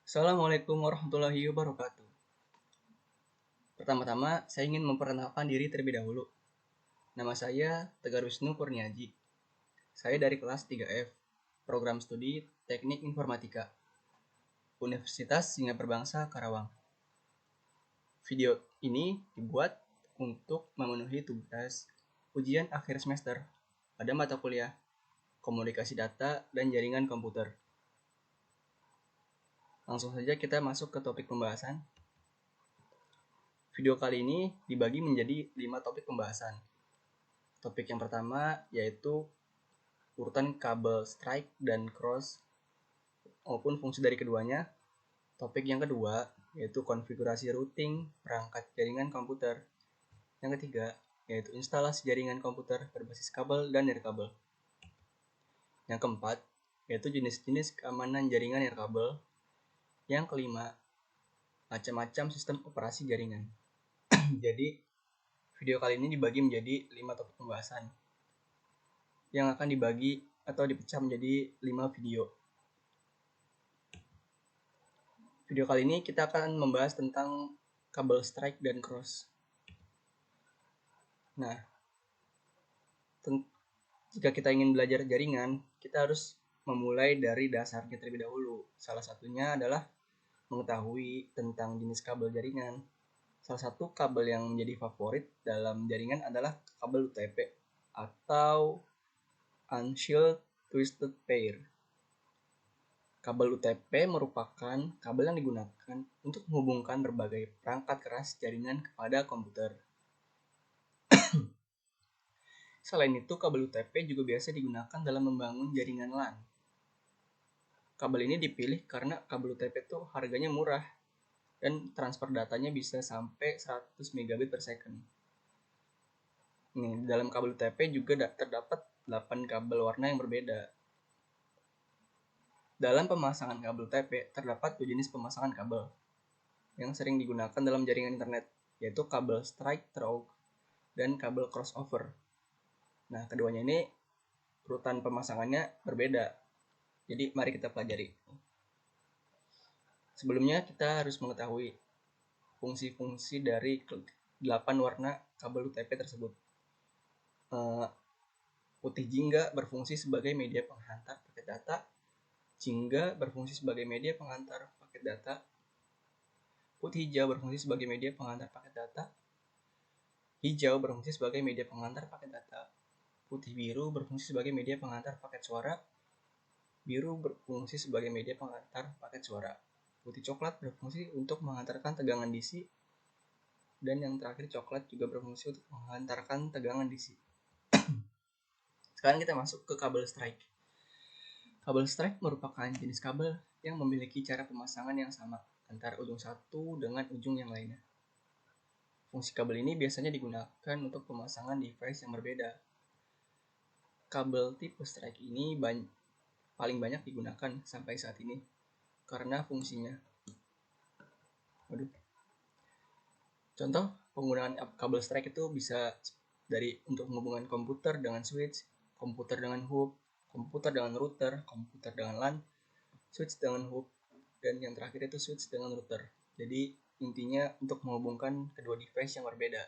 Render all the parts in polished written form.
Assalamualaikum warahmatullahi wabarakatuh. Pertama-tama, saya ingin memperkenalkan diri terlebih dahulu. Nama saya Tegar Wisnu Kurniaji. Saya dari kelas 3F, Program Studi Teknik Informatika, Universitas Singapura Bangsa Karawang. Video ini dibuat untuk memenuhi tugas ujian akhir semester pada mata kuliah Komunikasi Data dan Jaringan Komputer. Langsung saja kita masuk ke topik pembahasan. Video kali ini dibagi menjadi 5 topik pembahasan. Topik yang pertama yaitu urutan kabel strike dan cross maupun fungsi dari keduanya. Topik yang kedua yaitu konfigurasi routing perangkat jaringan komputer. Yang ketiga yaitu instalasi jaringan komputer berbasis kabel dan nirkabel. Yang keempat yaitu jenis-jenis keamanan jaringan nirkabel. Yang kelima, macam-macam sistem operasi jaringan. Jadi, video kali ini dibagi menjadi 5 topik pembahasan yang akan dibagi atau dipecah menjadi 5 video. Video kali ini kita akan membahas tentang kabel strike dan cross. Nah, jika kita ingin belajar jaringan, kita harus memulai dari dasarnya terlebih dahulu. Salah satunya adalah mengetahui tentang jenis kabel jaringan. Salah satu kabel yang menjadi favorit dalam jaringan adalah kabel UTP atau Unshielded Twisted Pair. Kabel UTP merupakan kabel yang digunakan untuk menghubungkan berbagai perangkat keras jaringan kepada komputer. Selain itu, kabel UTP juga biasa digunakan dalam membangun jaringan LAN. Kabel ini dipilih karena kabel UTP itu harganya murah dan transfer datanya bisa sampai 100 megabit per second. Nih, dalam kabel UTP juga terdapat 8 kabel warna yang berbeda. Dalam pemasangan kabel UTP terdapat 2 jenis pemasangan kabel yang sering digunakan dalam jaringan internet, yaitu kabel strike through dan kabel crossover. Nah, keduanya ini urutan pemasangannya berbeda. Jadi, mari kita pelajari. Sebelumnya, kita harus mengetahui fungsi-fungsi dari 8 warna kabel UTP tersebut. Putih jingga berfungsi sebagai media penghantar paket data. Jingga berfungsi sebagai media penghantar paket data. Putih hijau berfungsi sebagai media penghantar paket data. Hijau berfungsi sebagai media penghantar paket data. Putih biru berfungsi sebagai media penghantar paket suara. Biru berfungsi sebagai media penghantar paket suara. Putih coklat berfungsi untuk menghantarkan tegangan DC. Dan yang terakhir coklat juga berfungsi untuk menghantarkan tegangan DC. Sekarang kita masuk ke kabel strike. Kabel strike merupakan jenis kabel yang memiliki cara pemasangan yang sama antara ujung satu dengan ujung yang lainnya. Fungsi kabel ini biasanya digunakan untuk pemasangan device yang berbeda. Kabel tipe strike ini paling banyak digunakan sampai saat ini karena fungsinya. Contoh penggunaan kabel strike itu bisa dari untuk menghubungkan komputer dengan switch, komputer dengan hub, komputer dengan router, komputer dengan LAN, switch dengan hub, dan yang terakhir itu switch dengan router. Jadi intinya untuk menghubungkan kedua device yang berbeda.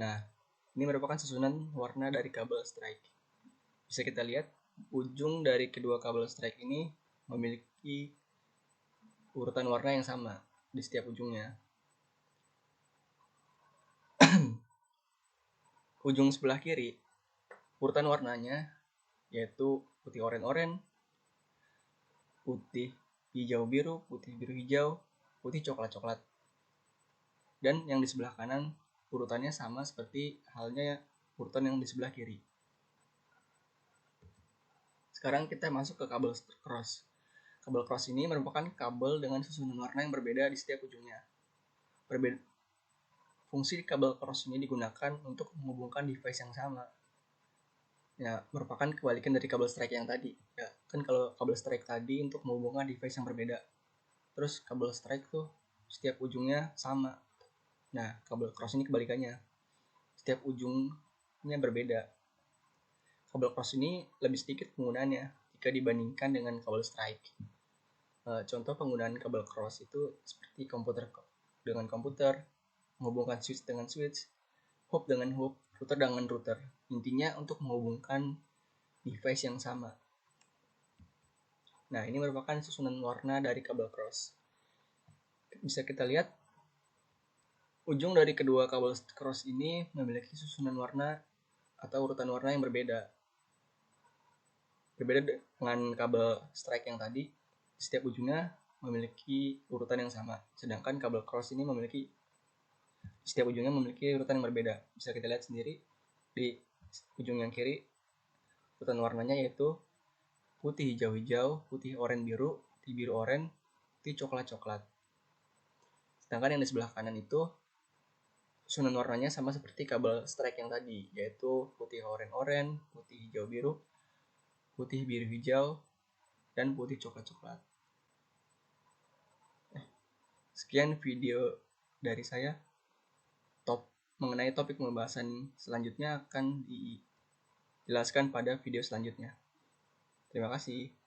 Nah, ini merupakan susunan warna dari kabel strike. Bisa kita lihat ujung dari kedua kabel strike ini memiliki urutan warna yang sama di setiap ujungnya. Ujung sebelah kiri, urutan warnanya yaitu putih oranye-oranye, putih hijau-biru, putih biru-hijau, putih coklat-coklat. Dan yang di sebelah kanan urutannya sama seperti halnya urutan yang di sebelah kiri. Sekarang kita masuk ke kabel cross. Kabel cross ini merupakan kabel dengan susunan warna yang berbeda di setiap ujungnya. Fungsi kabel cross ini digunakan untuk menghubungkan device yang sama. Ya, merupakan kebalikan dari kabel strike yang tadi. Ya, kan kalau kabel strike tadi untuk menghubungkan device yang berbeda. Terus kabel strike tuh setiap ujungnya sama. Nah, kabel cross ini kebalikannya. Setiap ujungnya berbeda. Kabel cross ini lebih sedikit penggunaannya jika dibandingkan dengan kabel strike. Contoh penggunaan kabel cross itu seperti komputer dengan komputer, menghubungkan switch dengan switch, hub dengan hub, router dengan router. Intinya untuk menghubungkan device yang sama. Nah, ini merupakan susunan warna dari kabel cross. Bisa kita lihat, ujung dari kedua kabel cross ini memiliki susunan warna atau urutan warna yang berbeda. Berbeda dengan kabel strike yang tadi, setiap ujungnya memiliki urutan yang sama. Sedangkan kabel cross ini setiap ujungnya memiliki urutan yang berbeda. Bisa kita lihat sendiri di ujung yang kiri, urutan warnanya yaitu putih hijau-hijau, putih oranye biru, putih biru oranye, putih coklat-coklat. Sedangkan yang di sebelah kanan itu susunan warnanya sama seperti kabel strike yang tadi, yaitu putih oranye-oranye, putih hijau-biru, putih biru-hijau, dan putih coklat-coklat. Sekian video dari saya. Mengenai topik pembahasan selanjutnya akan dijelaskan pada video selanjutnya. Terima kasih.